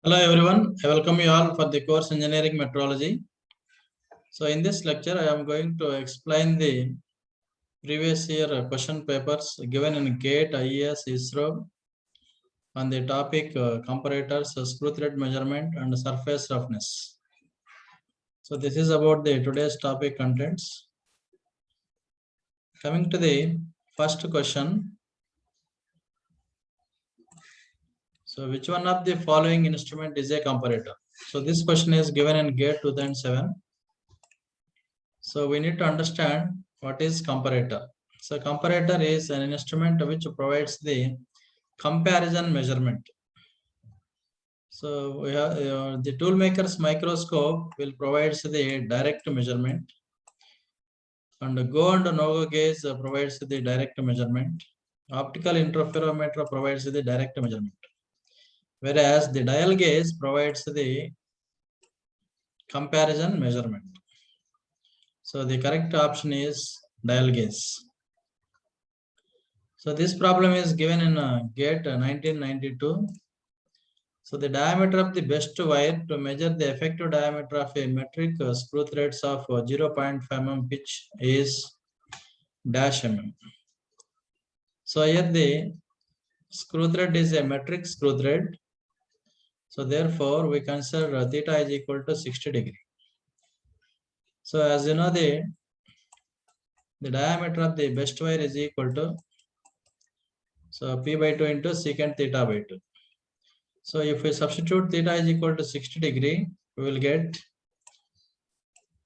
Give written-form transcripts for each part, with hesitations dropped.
Hello everyone, I welcome you all for the course Engineering Metrology. So in this lecture, I am going to explain the previous year question papers given in GATE, IES, ISRO on the topic comparators, screw thread measurement and surface roughness. So this is about the today's topic contents. Coming to the first question. So which one of the following instrument is a comparator? So this question is given in GATE 2007. So we need to understand what is comparator. So comparator is an instrument which provides the comparison measurement. So we have the toolmaker's microscope will provide the direct measurement, and go and no-go gauge provides the direct measurement. Optical interferometer provides the direct measurement, whereas the dial gauge provides the comparison measurement. So the correct option is dial gauge. So this problem is given in GATE 1992. So the diameter of the best wire to measure the effective diameter of a metric screw threads of 0.5 mm pitch is dash mm. So here the screw thread is a metric screw thread. So therefore we consider theta is equal to 60 degree. So as you know, the diameter of the best wire is equal to P by 2 into secant theta by 2. So if we substitute theta is equal to 60 degree, we will get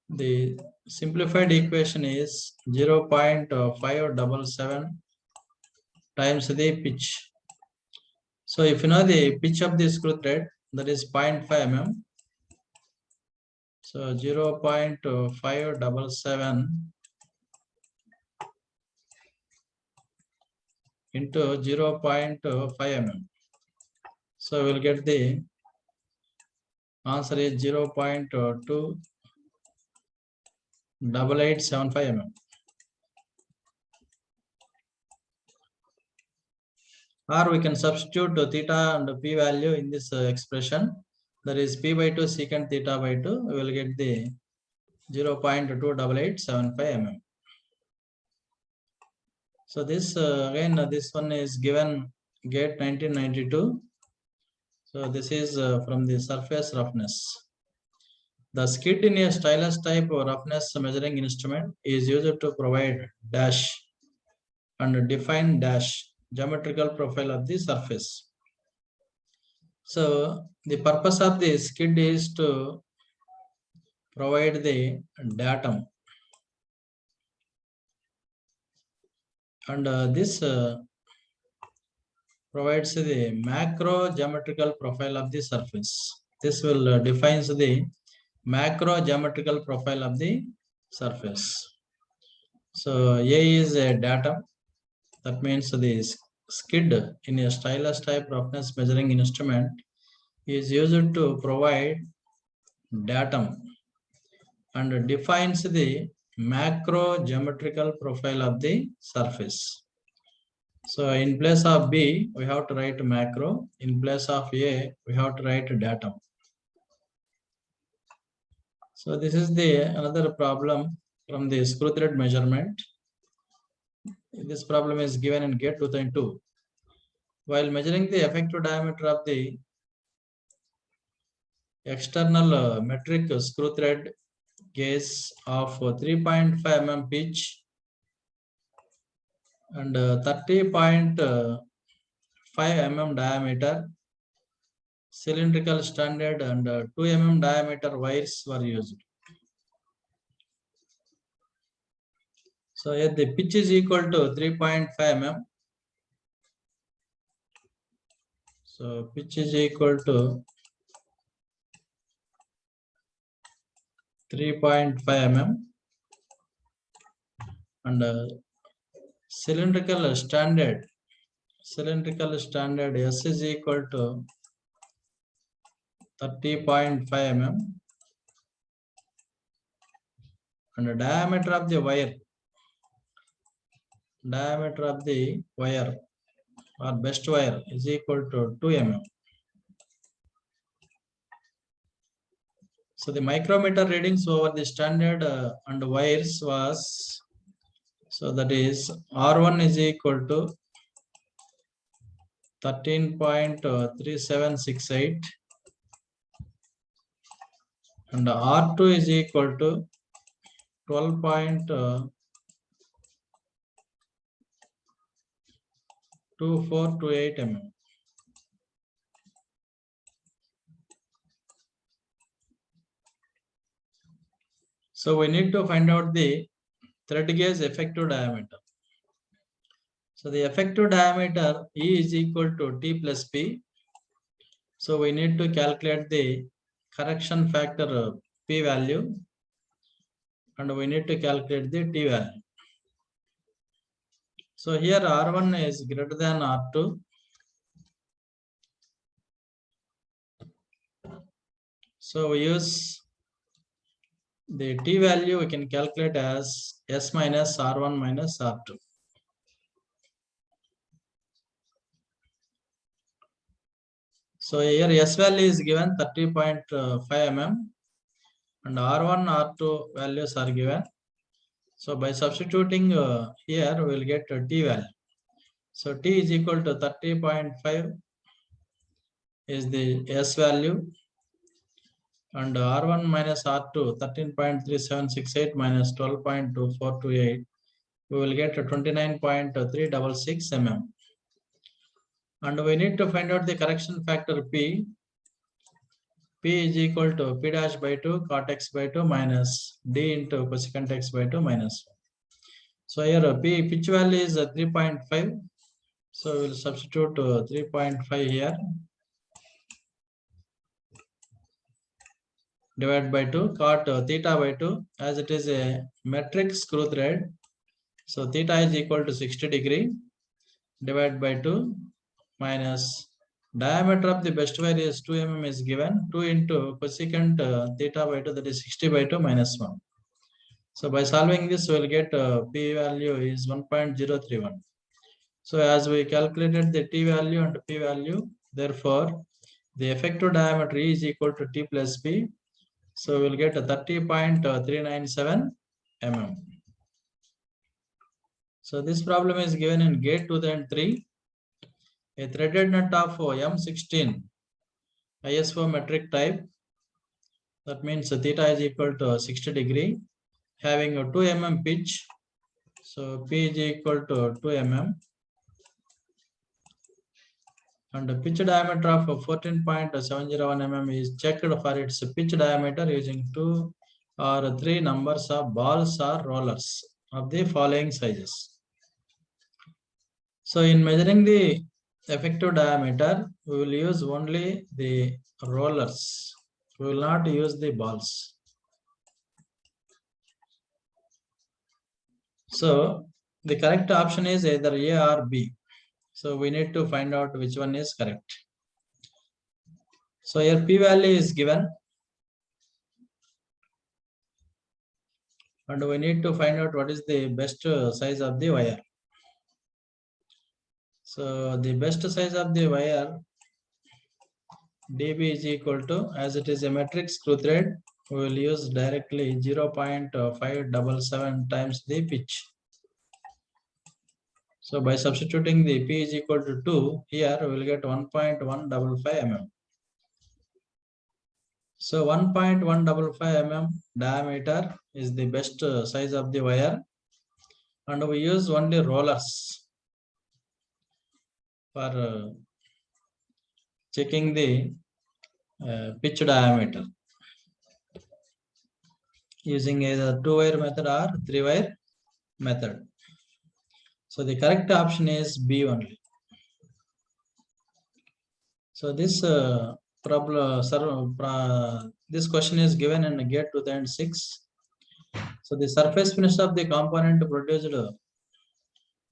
the simplified equation is 0.577 times the pitch. So if you know the pitch of the screw thread, that is 0.5 mm. So 0.577 into 0.5 mm. So we'll get the answer is 0.28875 mm. Or we can substitute theta and p value in this expression. That is p by 2 secant theta by 2. We will get the 0.28875 mm. So this again this one is given GATE 1992. So this is from the surface roughness. The skid in a stylus type roughness measuring instrument is used to provide dash and define dash geometrical profile of the surface. So the purpose of the skid is to provide the datum, and this provides the macro geometrical profile of the surface. This will defines the macro geometrical profile of the surface. So A is a datum. That means the skid in a stylus type roughness measuring instrument is used to provide datum and defines the macro geometrical profile of the surface. So in place of B, we have to write macro. In place of A, we have to write datum. So this is the another problem from the screw thread measurement. This problem is given in GATE 2002. While measuring the effective diameter of the external metric screw thread gauge of 3.5 mm pitch and 30.5 mm diameter, cylindrical standard and 2 mm diameter wires were used. So here the pitch is equal to 3.5 mm. So pitch is equal to 3.5 mm and cylindrical standard S is equal to 30.5 mm and the diameter of the wire or best wire is equal to 2 mm. So the micrometer readings over the standard and wires was, so that is R1 is equal to 13.3768 and R2 is equal to 12.2428 mm. So we need to find out the thread gauge effective diameter. So the effective diameter E is equal to T plus P. So we need to calculate the correction factor P value and we need to calculate the T value. So here R1 is greater than R2. So we use the T value, we can calculate as S minus R1 minus R2. So here S value is given 30.5 mm and R1, R2 values are given. So by substituting here, we will get T value. So T is equal to 30.5 is the S value and R1 minus R2 13.3768 minus 12.2428. We will get 29.366 mm. And we need to find out the correction factor P. P is equal to P dash by 2 cot x by 2 minus D into cosecant x by 2 minus 1. So here pitch value is 3.5. So we will substitute 3.5 here. Divided by 2 cot theta by 2 as it is a metric screw thread. So theta is equal to 60 degree divided by 2 minus diameter of the best wire is 2 mm is given 2 into cosecant theta by 2 that is 60 by 2 minus 1. So by solving this we will get P value is 1.031. So as we calculated the T value and P value, therefore the effective diameter E is equal to T plus P. So we will get a 30.397 mm. So this problem is given in GATE 2003. A threaded nut of M16 ISO metric type. That means theta is equal to 60 degree, having a 2 mm pitch. So P is equal to 2 mm. And the pitch diameter of 14.701 mm is checked for its pitch diameter using 2 or 3 numbers of balls or rollers of the following sizes. So in measuring the effective diameter, we will use only the rollers. We will not use the balls. So the correct option is either A or B. So we need to find out which one is correct. So here P value is given. And we need to find out what is the best size of the wire. So the best size of the wire dB is equal to, as it is a metric screw thread, we will use directly 0.577 times the pitch. So by substituting the P is equal to 2, here we will get 1.155 mm. So 1.155 mm diameter is the best size of the wire, and we use only rollers for checking the pitch diameter using either 2-wire method or 3-wire method. So the correct option is B only. So this this question is given in GATE 2006. So the surface finish of the component produced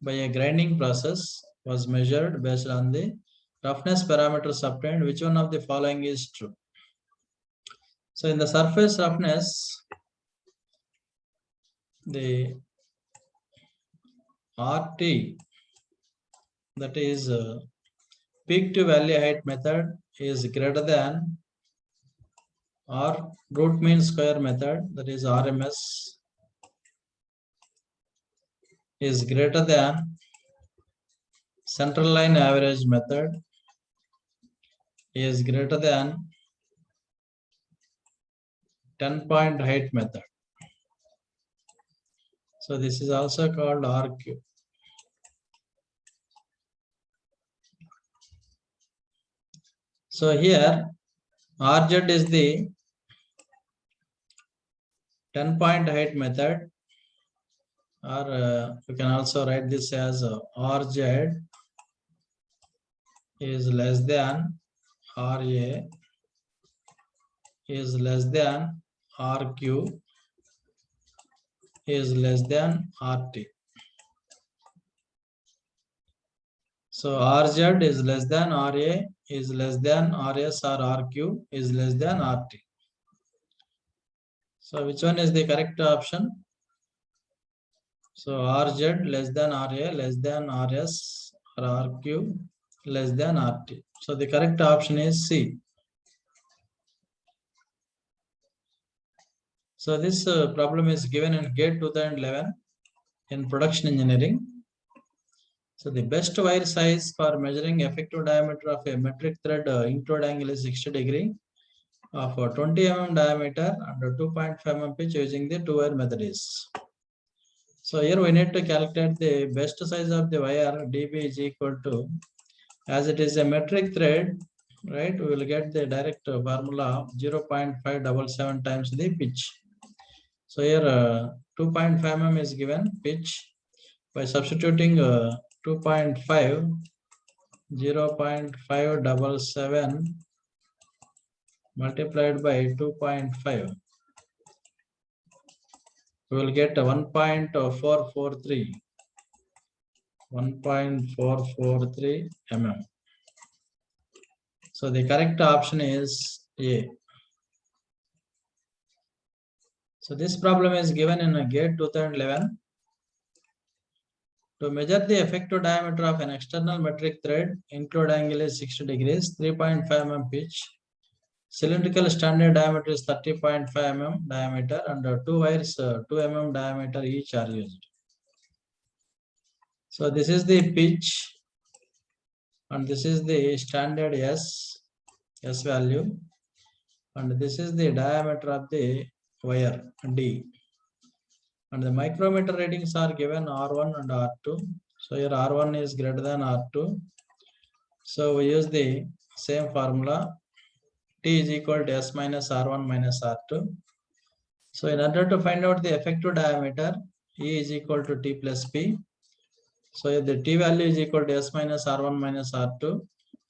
by a grinding process was measured based on the roughness parameters obtained. Which one of the following is true? So in the surface roughness, the RT, that is peak to valley height method, is greater than or root mean square method, that is RMS, is greater than central line average method is greater than 10-point height method. So this is also called RQ. So here RZ is the 10-point height method, or you can also write this as RZ is less than RA is less than RQ is less than RT. So RZ is less than RA is less than RS or RQ is less than RT. So which one is the correct option? So RZ less than RA less than RS or RQ less than RT. So the correct option is C. So this problem is given in GATE 2011 in production engineering. So the best wire size for measuring effective diameter of a metric thread include angle is 60 degree of 20 mm diameter and 2.5 mm pitch using the two wire method is. So here we need to calculate the best size of the wire. dB is equal to, as it is a metric thread, right? We will get the direct formula 0.577 times the pitch. So here 2.5 mm is given pitch. By substituting 2.5, 0.577 multiplied by 2.5, we will get 1.443 mm. So the correct option is A. So this problem is given in a GATE 2011. To measure the effective diameter of an external metric thread, include angle is 60 degrees, 3.5 mm pitch. Cylindrical standard diameter is 30.5 mm diameter and two wires 2 mm diameter each are used. So this is the pitch and this is the standard S value, and this is the diameter of the wire D. And the micrometer readings are given R1 and R2. So here R1 is greater than R2. So we use the same formula. T is equal to S minus R1 minus R2. So in order to find out the effective diameter, E is equal to T plus P. So the T value is equal to S minus R1 minus R2.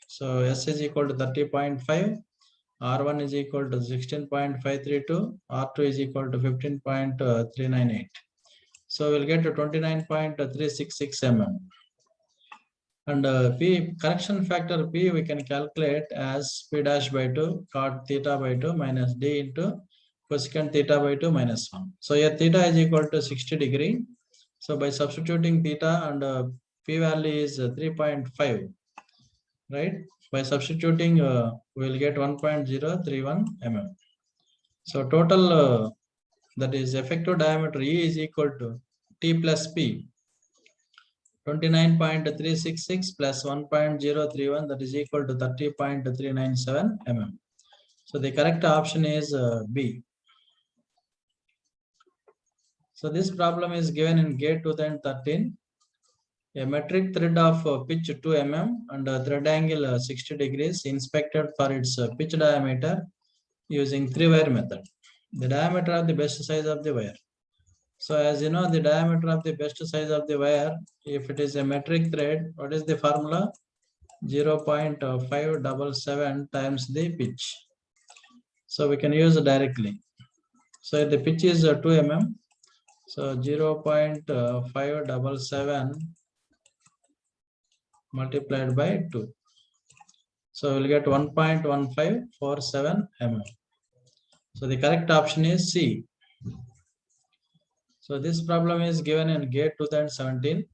So S is equal to 30.5. R1 is equal to 16.532. R2 is equal to 15.398. So we'll get to 29.366 mm. And P correction factor P we can calculate as P dash by 2 cot theta by 2 minus D into cosecant theta by 2 minus 1. So here theta is equal to 60 degree. So by substituting theta and P value is 3.5, right? By substituting we'll get 1.031 mm. So total that is effective diameter E is equal to T plus P, 29.366 plus 1.031, that is equal to 30.397 mm. So the correct option is B. So this problem is given in GATE 2013. A metric thread of pitch 2 mm and thread angle 60 degrees inspected for its pitch diameter using 3-wire method. The diameter of the best size of the wire. So as you know, the diameter of the best size of the wire, if it is a metric thread, what is the formula? 0.577 times the pitch. So we can use directly. So the pitch is 2 mm. So 0.577 multiplied by 2. So we'll get 1.1547 mm. So the correct option is C. So this problem is given in GATE 2017.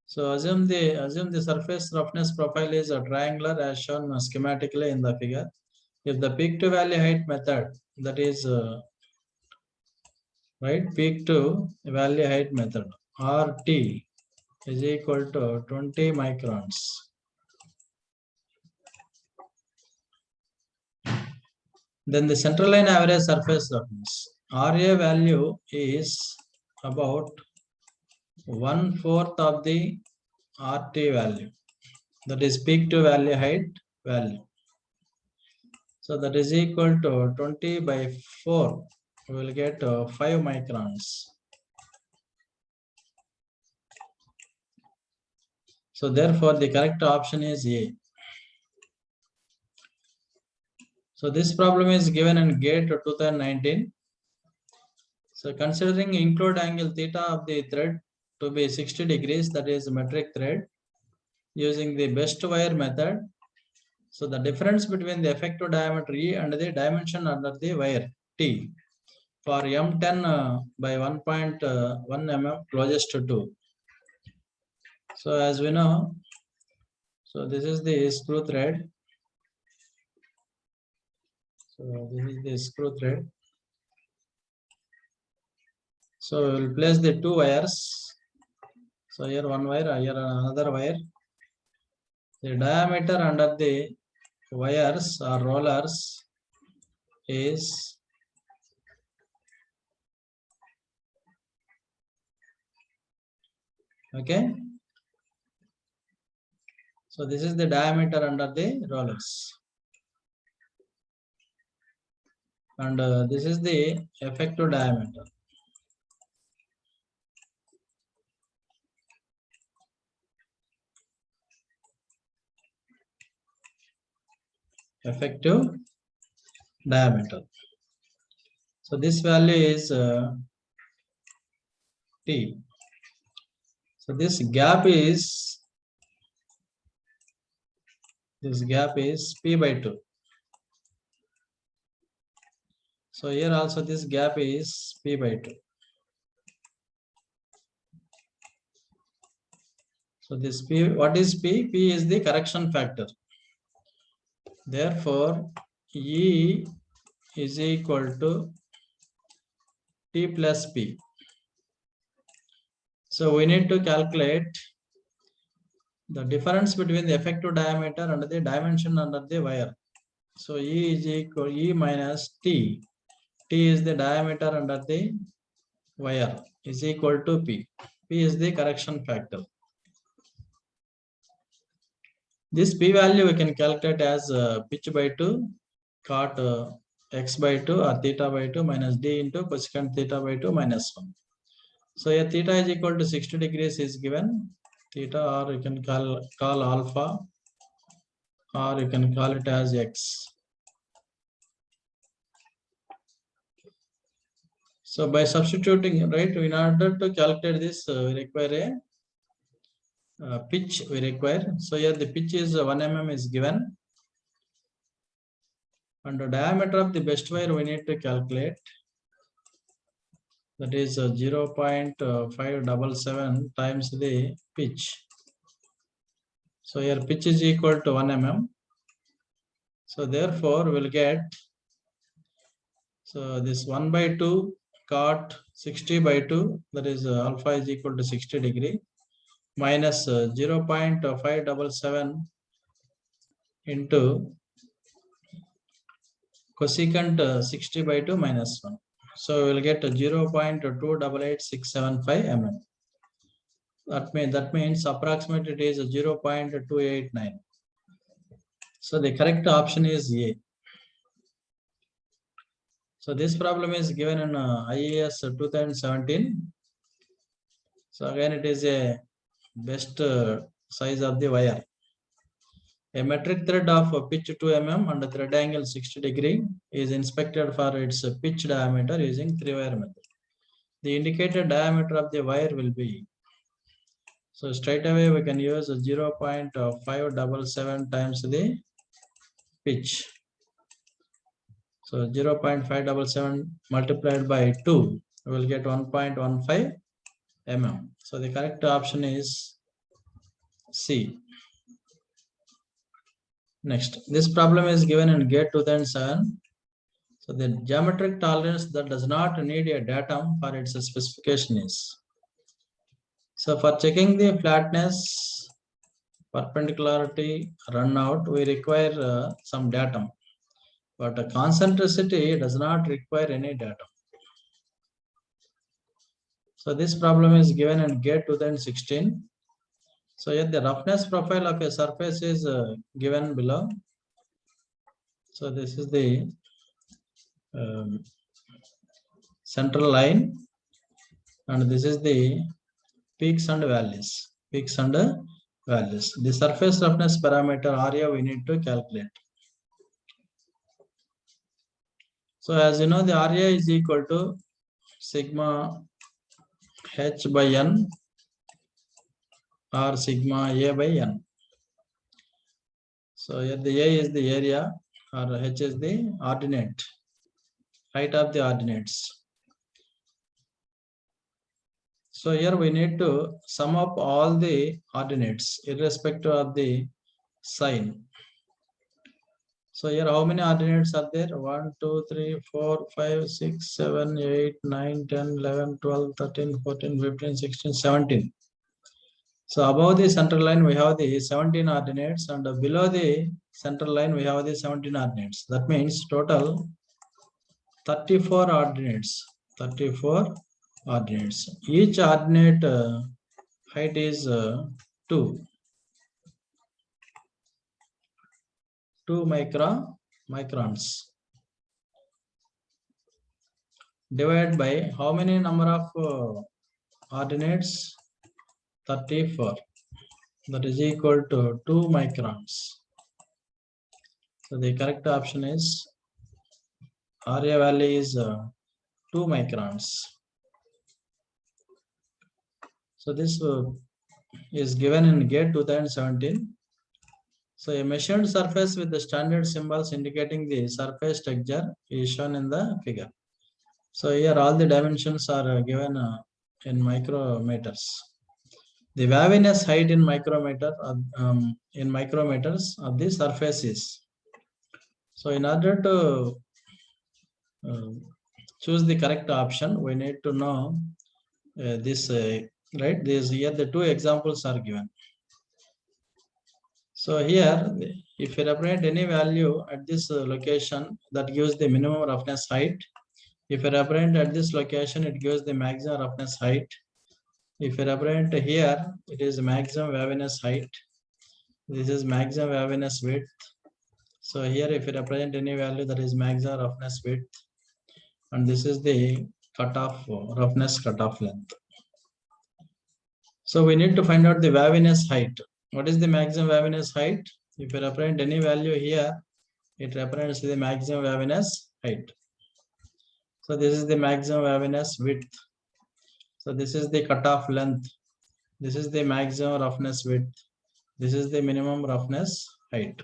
So assume the surface roughness profile is a triangular as shown schematically in the figure. If the peak to valley height method, that is right, peak to valley height method, RT is equal to 20 microns. Then the central line average surface roughness, RA value is about 1/4 of the RT value, that is peak to valley height value. So that is equal to 20 by 4. We will get 5 microns. So therefore the correct option is A. So this problem is given in GATE 2019. So considering include angle theta of the thread to be 60 degrees, that is metric thread, using the best wire method. So the difference between the effective diameter E and the dimension under the wire T for M10 by 1.1 mm closest to 2. So as we know, so this is the screw thread. So this is the screw thread. So we will place the two wires. So here one wire, here another wire. The diameter under the wires or rollers is okay. So this is the diameter under the rollers. And this is the effective diameter. Effective diameter. So this value is T. So this gap is P by 2. So here also this gap is P by 2. So this P, what is P? P is the correction factor. Therefore, E is equal to T plus P. So we need to calculate the difference between the effective diameter and the dimension under the wire. So E is equal E minus T. T is the diameter under the wire is equal to P. P is the correction factor. This P value we can calculate as pitch by 2 cot x by 2 or theta by 2 minus d into cosecant theta by 2 minus 1. So here theta is equal to 60 degrees is given, theta, or you can call alpha, or you can call it as x. So by substituting, right, in order to calculate this, we require a pitch we require. So here the pitch is 1 mm is given, and the diameter of the best wire we need to calculate, that is 0.577 times the pitch. So here pitch is equal to 1 mm. So therefore we'll get, so this 1 by 2 cot 60 by 2, that is alpha is equal to 60 degree, minus 0.577 into cosecant 60 by 2 minus 1. So we'll get 0.288675 mm. That means approximately it is 0.289. So the correct option is A. So this problem is given in IAS 2017. So again it is a best size of the wire. A metric thread of pitch 2 mm and thread angle 60 degree is inspected for its pitch diameter using 3-wire method. The indicated diameter of the wire will be, so straight away we can use 0.577 times the pitch. So 0.577 multiplied by 2, we will get 1.15 mm. So the correct option is C. Next, this problem is given in GATE 2007. So the geometric tolerance that does not need a datum for its specification is. So for checking the flatness, perpendicularity, run out, we require some datum, but the concentricity does not require any datum. So this problem is given in GATE 2016. So here the roughness profile of a surface is given below. So this is the central line, and this is the peaks and valleys. Peaks and valleys. The surface roughness parameter area we need to calculate. So as you know, the area is equal to sigma h by n or sigma a by n. So here the a is the area or h is the ordinate, height of the ordinates. So here we need to sum up all the ordinates irrespective of the sign. So here how many ordinates are there? 1, 2, 3, 4, 5, 6, 7, 8, 9, 10, 11, 12, 13, 14, 15, 16, 17. So above the central line we have the 17 ordinates, and below the central line we have the 17 ordinates. That means total 34 ordinates. 34 ordinates. Each ordinate height is 2 microns. Divided by how many number of ordinates? 34. That is equal to 2 microns. So the correct option is area value is 2 microns. So this is given in GATE 2017. So a measured surface with the standard symbols indicating the surface texture is shown in the figure. So here all the dimensions are given in micrometers. The waviness height in micrometers of the surface is. So in order to choose the correct option, we need to know this, right? Here the two examples are given. So here, if you represent any value at this location, that gives the minimum roughness height. If you represent at this location, it gives the maximum roughness height. If you represent here, it is maximum waviness height. This is maximum waviness width. So here, if you represent any value, that is maximum roughness width, and this is the roughness cutoff length. So we need to find out the waviness height. What is the maximum waviness height? If you represent any value here, it represents the maximum waviness height. So this is the maximum waviness width. So this is the cutoff length. This is the maximum roughness width. This is the minimum roughness height.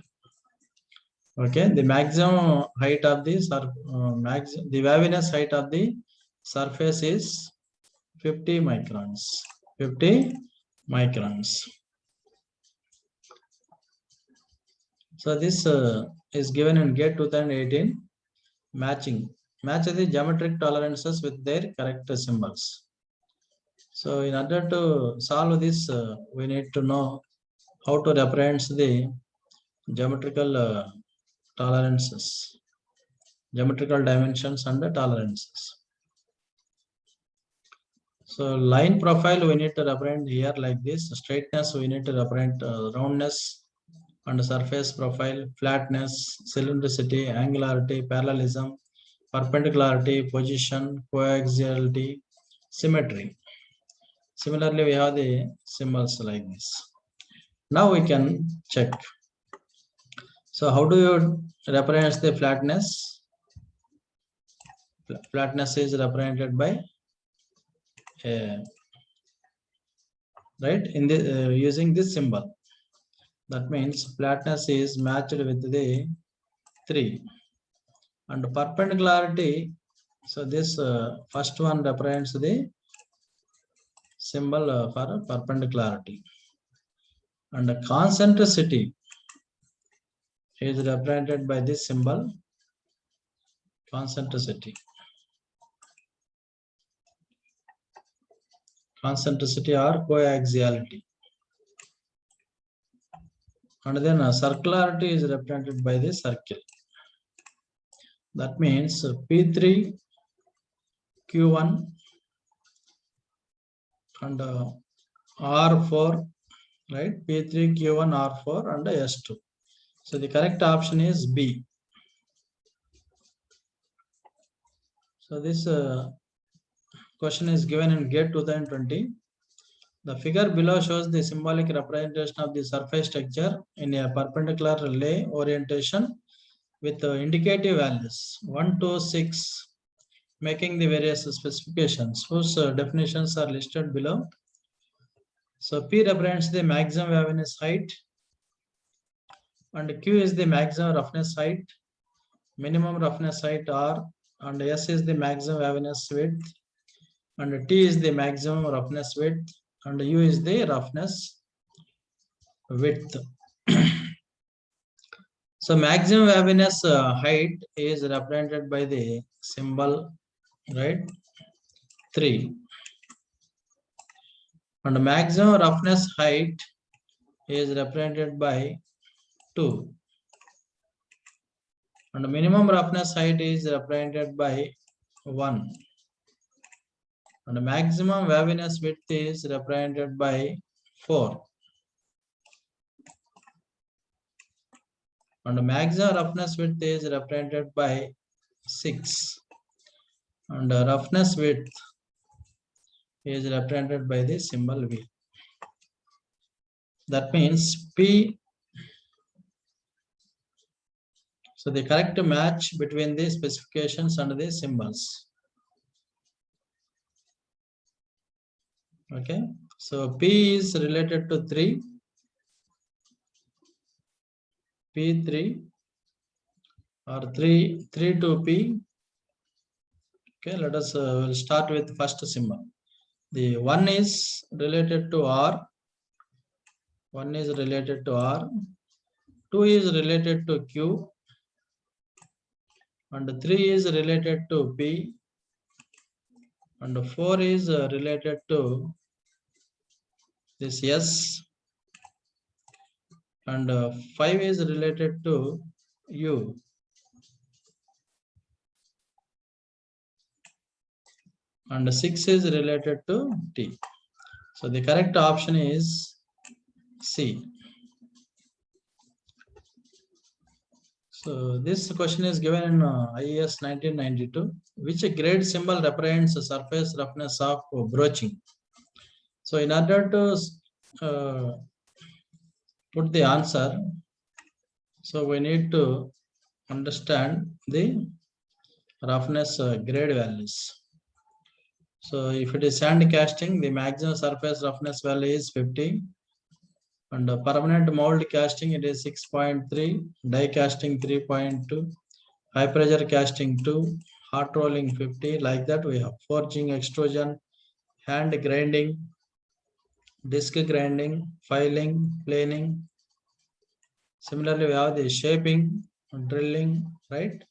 Okay, the maximum height of the the waviness height of the surface is 50 microns. 50 microns. So this is given in GATE 2018. Match the geometric tolerances with their correct symbols. So in order to solve this, we need to know how to represent the geometrical tolerances, geometrical dimensions and the tolerances. So line profile we need to represent here like this. Straightness we need to represent roundness and surface profile, flatness, cylindricity, angularity, parallelism, perpendicularity, position, coaxiality, symmetry. Similarly, we have the symbols like this. Now we can check. So how do you represent the flatness? Flatness is represented by right in the using this symbol. That means flatness is matched with the 3. And perpendicularity, so this first one represents the symbol for perpendicularity. And concentricity, is represented by this symbol, concentricity. Concentricity or coaxiality. And then circularity is represented by the circle. That means P3, Q1 and R4, right? P3, Q1, R4 and S2. So the correct option is B. So this question is given in GATE 2020. The figure below shows the symbolic representation of the surface texture in a perpendicular lay orientation with indicative values 1 to 6, making the various specifications whose definitions are listed below. So P represents the maximum waviness height, and Q is the maximum roughness height, minimum roughness height R, and S is the maximum waviness width, and T is the maximum roughness width, and U is the roughness width. So maximum waviness height is represented by the symbol, right, 3. And maximum roughness height is represented by 2. And minimum roughness height is represented by 1. And maximum waviness width is represented by 4. And maximum roughness width is represented by 6. And roughness width is represented by the symbol V. That means P. So the correct match between the specifications and the symbols. Okay, so P is related to 3. P3 or 3 to P. Okay, let us we'll start with first symbol. The 1 is related to R. 1 is related to R. 2 is related to Q. And 3 is related to P. And 4 is related to this S. And 5 is related to U. And 6 is related to T. So the correct option is C. So this question is given in IAS 1992. Which grade symbol represents the surface roughness of broaching? So in order to put the answer, so we need to understand the roughness grade values. So if it is sand casting, the maximum surface roughness value is 50. And permanent mold casting, it is 6.3. Die casting 3.2. High pressure casting 2. Hot rolling 50. Like that we have forging, extrusion, hand grinding, disc grinding, filing, planing. Similarly, we have the shaping, drilling, right?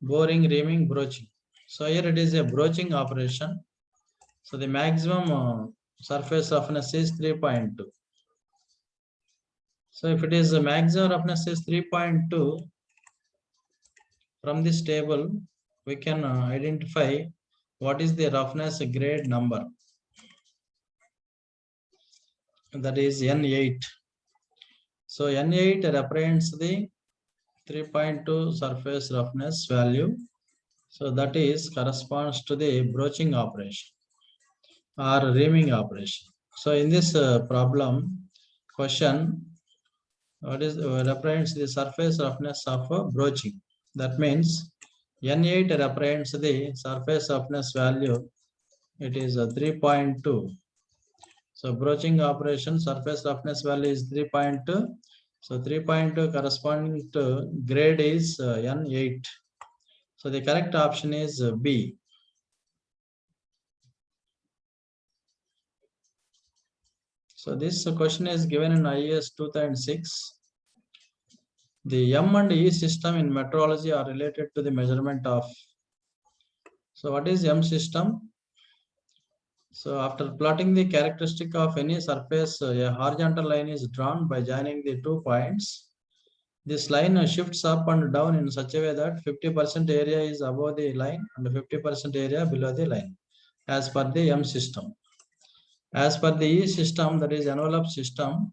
Boring, reaming, broaching. So here it is a broaching operation. So the maximum surface roughness is 3.2. So if it is a maximum roughness is 3.2, from this table, we can identify what is the roughness grade number. That is N8. So N8 represents the 3.2 surface roughness value. So that is corresponds to the broaching operation or reaming operation. So in this problem question, what is represents the surface roughness of broaching? That means N8 represents the surface roughness value. It is 3.2. So broaching operation surface roughness value is 3.2. So 3.2 corresponding to grade is N8. So the correct option is B. So this question is given in IAS 2006. The M and E system in metrology are related to the measurement of. So what is M system? So after plotting the characteristic of any surface, a horizontal line is drawn by joining the 2 points. This line shifts up and down in such a way that 50% area is above the line and 50% area below the line, as per the M system. As per the E system, that is envelope system.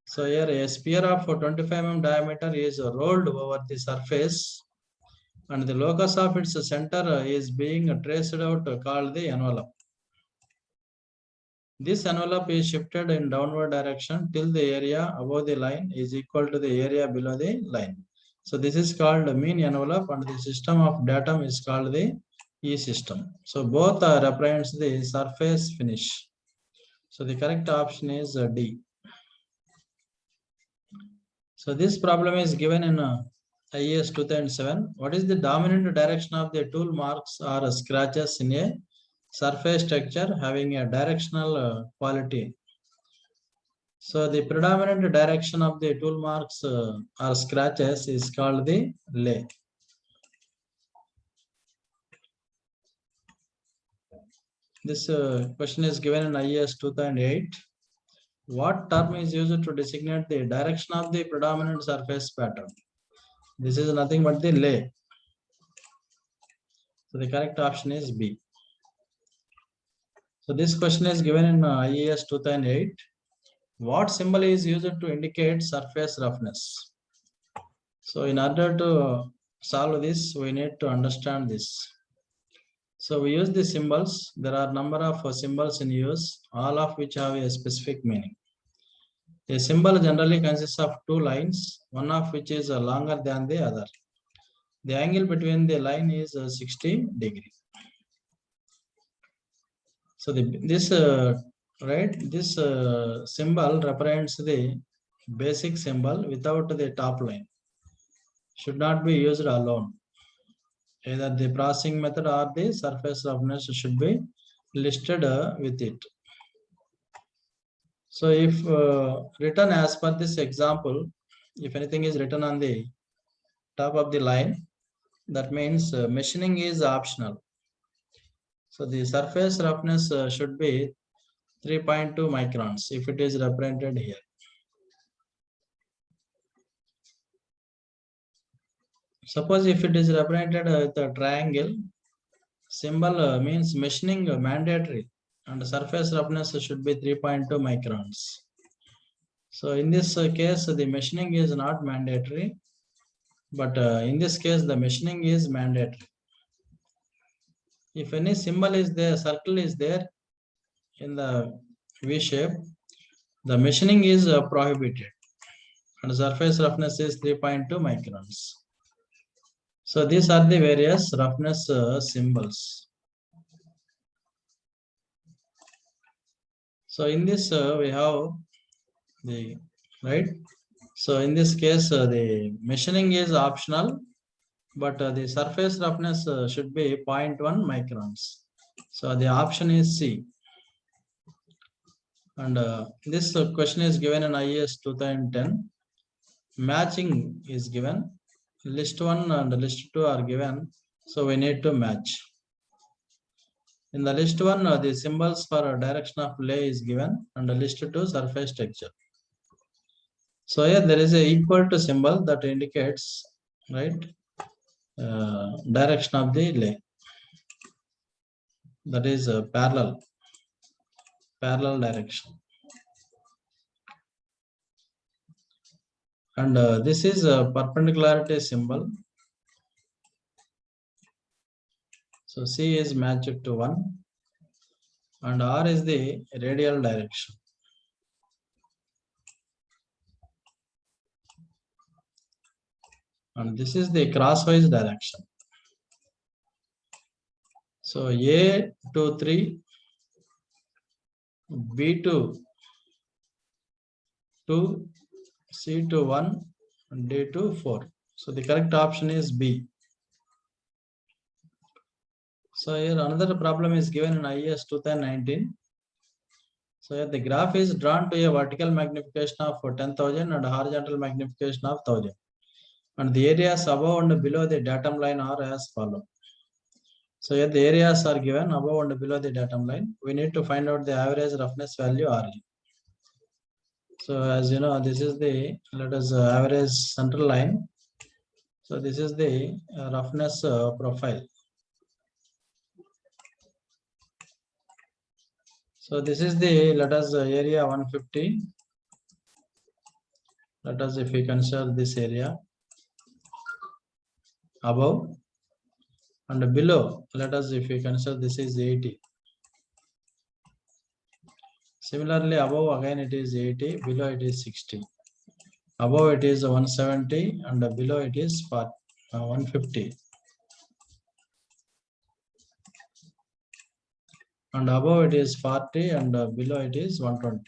So here a sphere of 25 mm diameter is rolled over the surface, and the locus of its center is being traced out, called the envelope. This envelope is shifted in downward direction till the area above the line is equal to the area below the line. So this is called the mean envelope, and the system of datum is called the E system. So both represents the surface finish. So the correct option is D. So this problem is given in IAS 2007. What is the dominant direction of the tool marks or scratches in a surface texture having a directional quality? So the predominant direction of the tool marks or scratches is called the lay. This question is given in IAS 2008. What term is used to designate the direction of the predominant surface pattern? This is nothing but the lay. So the correct option is B. So this question is given in IAS 2008. What symbol is used to indicate surface roughness? So in order to solve this, we need to understand this. So we use the symbols. There are number of symbols in use, all of which have a specific meaning. A symbol generally consists of 2 lines, one of which is longer than the other. The angle between the line is 60 degrees. So this symbol represents the basic symbol without the top line. Should not be used alone. Either the processing method or the surface roughness should be listed with it. So if written as per this example, if anything is written on the top of the line, that means machining is optional. So the surface roughness should be 3.2 microns if it is represented here. Suppose if it is represented with a triangle, symbol means machining mandatory, and surface roughness should be 3.2 microns. So in this case, the machining is not mandatory, but in this case, the machining is mandatory. If any symbol is there, circle is there in the V shape, the machining is prohibited, and surface roughness is 3.2 microns. So these are the various roughness symbols. So in this we have the right. So in this case the machining is optional, but the surface roughness should be 0.1 microns. So the option is C. And this question is given in IAS 2010. Matching is given. List 1 and list 2 are given. So we need to match. In the list 1, the symbols for direction of lay is given, and the list 2 surface texture. So here there is a equal to symbol that indicates right direction of the lay. That is parallel direction. And this is a perpendicularity symbol. So C is matched to 1, and R is the radial direction. And this is the crosswise direction. So A to 3, B to 2, C to 1, and D to 4. So the correct option is B. So here another problem is given in IAS 2019. So here the graph is drawn to a vertical magnification of 10,000 and horizontal magnification of 1000. and the areas above and below the datum line are as follow. So here the areas are given above and below the datum line. We need to find out the average roughness value RE. So as you know, this is the, let us average central line. So this is the roughness profile. So this is the, let us area 150. Let us, if we consider this area above and below, let us, if we consider this is 80. Similarly, above again it is 80, below it is 60. Above it is 170 and below it is 150. And above it is 40 and below it is 120.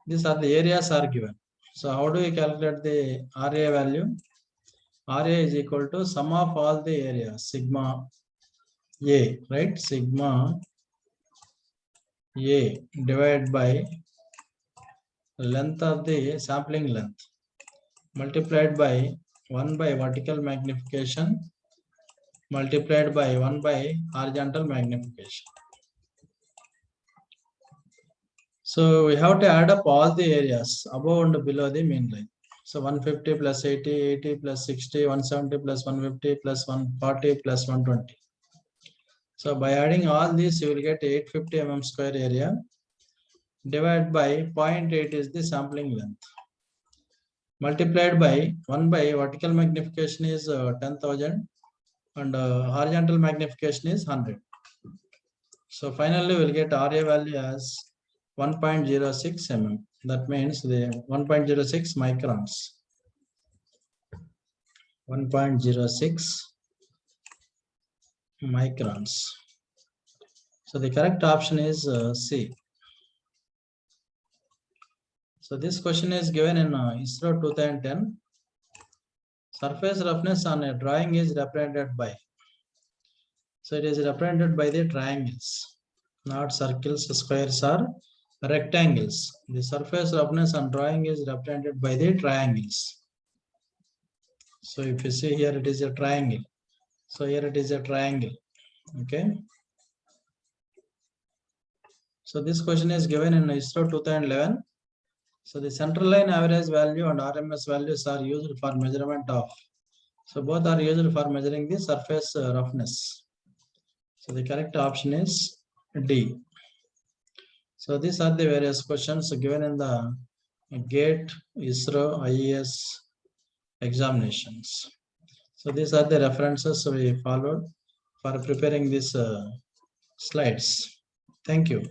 These are the areas are given. So how do we calculate the RA value? RA is equal to sum of all the areas, sigma A, right? Sigma A divided by length of the sampling length multiplied by 1 by vertical magnification multiplied by 1 by horizontal magnification. So we have to add up all the areas above and below the mean line. So 150 plus 80, 80 plus 60, 170 plus 150 plus 140 plus 120. So by adding all these, you will get 850 mm square area divided by 0.8 is the sampling length. Multiplied by 1 by vertical magnification is 10,000 and horizontal magnification is 100. So finally we'll get RA value as 1.06 mm. That means the 1.06 microns. 1.06 microns. So the correct option is C. So this question is given in ISRO 2010. Surface roughness on a drawing is represented by. So it is represented by the triangles, not circles, squares or rectangles. The surface roughness on drawing is represented by the triangles. So if you see here, it is a triangle. So here it is a triangle. Okay. So this question is given in ISRO 2011. So the central line average value and RMS values are used for measurement of. So both are used for measuring the surface roughness. So the correct option is D. So these are the various questions given in the GATE, ISRO, IES examinations. So these are the references we followed for preparing these slides. Thank you.